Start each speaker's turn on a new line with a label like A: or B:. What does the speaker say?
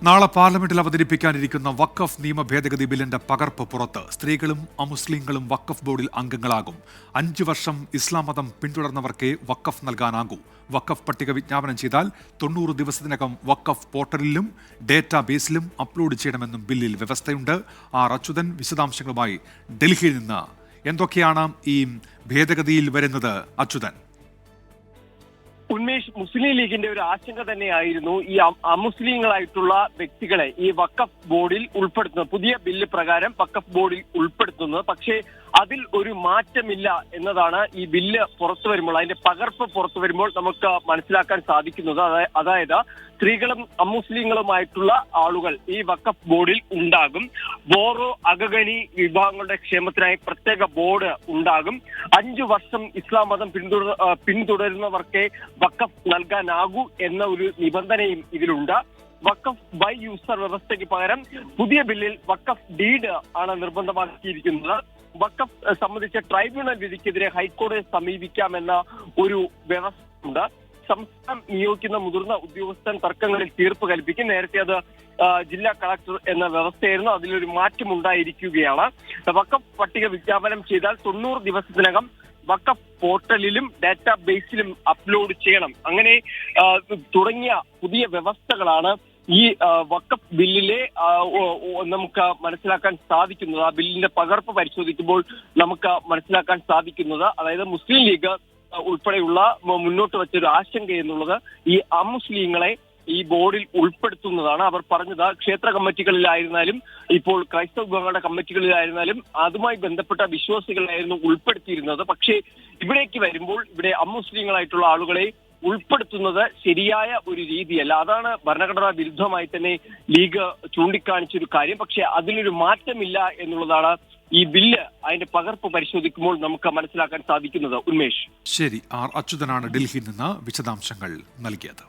A: നാളെ പാർലമെന്റിൽ അവതരിപ്പിക്കാനിരിക്കുന്ന വഖഫ് നിയമ ഭേദഗതി ബില്ലിന്റെ പകർപ്പ് പുറത്ത്. സ്ത്രീകളും അമുസ്ലിങ്ങളും വഖഫ് ബോർഡിൽ അംഗങ്ങളാകും. 5 വർഷം ഇസ്ലാം മതം പിന്തുടർന്നവർക്കേ വഖഫ് നൽകാനാകൂ. വഖഫ് പട്ടിക വിജ്ഞാപനം ചെയ്താൽ 90 ദിവസത്തിനകം വഖഫ് പോർട്ടലിലും ഡേറ്റാ ബേസിലും അപ്ലോഡ് ചെയ്യണമെന്നും ബില്ലിൽ വ്യവസ്ഥയുണ്ട്. അച്യുതൻ വിശദാംശങ്ങളുമായി ഡൽഹിയിൽ നിന്ന്. എന്തൊക്കെയാണ് ഈ ഭേദഗതിയിൽ വരുന്നത് അച്യുതൻ?
B: ഉന്മേഷ്, മുസ്ലിം ലീഗിന്റെ ഒരു ആശങ്ക തന്നെയായിരുന്നു ഈ അമുസ്ലിങ്ങളായിട്ടുള്ള വ്യക്തികളെ ഈ വഖഫ് ബോർഡിൽ ഉൾപ്പെടുത്തുന്നത്. പുതിയ ബില്ല് പ്രകാരം വഖഫ് ബോർഡിൽ ഉൾപ്പെടുത്തുന്നത്. പക്ഷേ അതിൽ ഒരു മാറ്റമില്ല എന്നതാണ് ഈ ബില്ല് പുറത്തു വരുമ്പോൾ, അതിന്റെ പകർപ്പ് പുറത്തു വരുമ്പോൾ നമുക്ക് മനസ്സിലാക്കാൻ സാധിക്കുന്നത്. അതായത് സ്ത്രീകളും അമുസ്ലിങ്ങളുമായിട്ടുള്ള ആളുകൾ ഈ വഖഫ് ബോർഡിൽ ഉണ്ടാകും. ബോറോ, അഗഗനി വിഭാഗങ്ങളുടെ ക്ഷേമത്തിനായി പ്രത്യേക ബോർഡ് ഉണ്ടാകും. 5 വർഷം ഇസ്ലാം മതം പിന്തുടരുന്നവർക്കേ വഖഫ് നൽകാനാകൂ എന്ന ഒരു നിബന്ധനയും ഇതിലുണ്ട്. വഖഫ് ബൈ യൂസർ വ്യവസ്ഥയ്ക്ക് പകരം പുതിയ ബില്ലിൽ വഖഫ് ഡീഡ് ആണ് നിർബന്ധമാക്കിയിരിക്കുന്നത്. വഖഫ് സംബന്ധിച്ച ട്രൈബ്യൂണൽ വിധിക്കെതിരെ ഹൈക്കോടതിയെ സമീപിക്കാമെന്ന ഒരു വ്യവസ്ഥയുണ്ട്. സംസ്ഥാനം നിയോഗിക്കുന്ന മുതിർന്ന ഉദ്യോഗസ്ഥൻ തർക്കങ്ങളിൽ തീർപ്പ് കൽപ്പിക്കും. നേരത്തെ അത് ജില്ലാ കളക്ടർ എന്ന വ്യവസ്ഥയായിരുന്നു. അതിലൊരു മാറ്റം ഉണ്ടായിരിക്കുകയാണ്. വഖഫ് പട്ടിക വിജ്ഞാപനം ചെയ്താൽ 90 ദിവസത്തിനകം വഖഫ് പോർട്ടലിലും ഡാറ്റാ ബേസിലും അപ്ലോഡ് ചെയ്യണം. അങ്ങനെ തുടങ്ങിയ പുതിയ വ്യവസ്ഥകളാണ് ഈ വഖഫ് ബില്ലിലെ നമുക്ക് മനസ്സിലാക്കാൻ സാധിക്കുന്നത്. ആ ബില്ലിന്റെ പകർപ്പ് പരിശോധിക്കുമ്പോൾ നമുക്ക് മനസ്സിലാക്കാൻ സാധിക്കുന്നത്, അതായത് മുസ്ലിം ലീഗ് ഉൾപ്പെടെയുള്ള മുന്നോട്ട് വെച്ചൊരു ആശങ്ക എന്നുള്ളത് ഈ അമുസ്ലിങ്ങളെ ഈ ബോർഡിൽ ഉൾപ്പെടുത്തുന്നതാണ്. അവർ പറഞ്ഞത് ക്ഷേത്ര കമ്മിറ്റികളിലായിരുന്നാലും ഇപ്പോൾ ക്രൈസ്തവ വിഭാഗങ്ങളുടെ കമ്മിറ്റികളിലായിരുന്നാലും അതുമായി ബന്ധപ്പെട്ട വിശ്വാസികളായിരുന്നു ഉൾപ്പെടുത്തിയിരുന്നത്. പക്ഷേ ഇവിടേക്ക് വരുമ്പോൾ ഇവിടെ അമുസ്ലിങ്ങളായിട്ടുള്ള ആളുകളെ ഉൾപ്പെടുത്തുന്നത് ശരിയായ ഒരു രീതിയല്ല. അതാണ് ഭരണഘടനാ വിരുദ്ധമായി തന്നെ ലീഗ് ചൂണ്ടിക്കാണിച്ചൊരു കാര്യം. പക്ഷെ അതിലൊരു മാറ്റമില്ല എന്നുള്ളതാണ് ഈ ബില്ല് അതിന്റെ പകർപ്പ് പരിശോധിക്കുമ്പോൾ നമുക്ക് മനസ്സിലാക്കാൻ സാധിക്കുന്നത്. ഉന്മേഷ്,
A: ശരി. അച്യുതനാണ് ഡൽഹിയിൽ നിന്ന് വിശദാംശങ്ങൾ നൽകിയത്.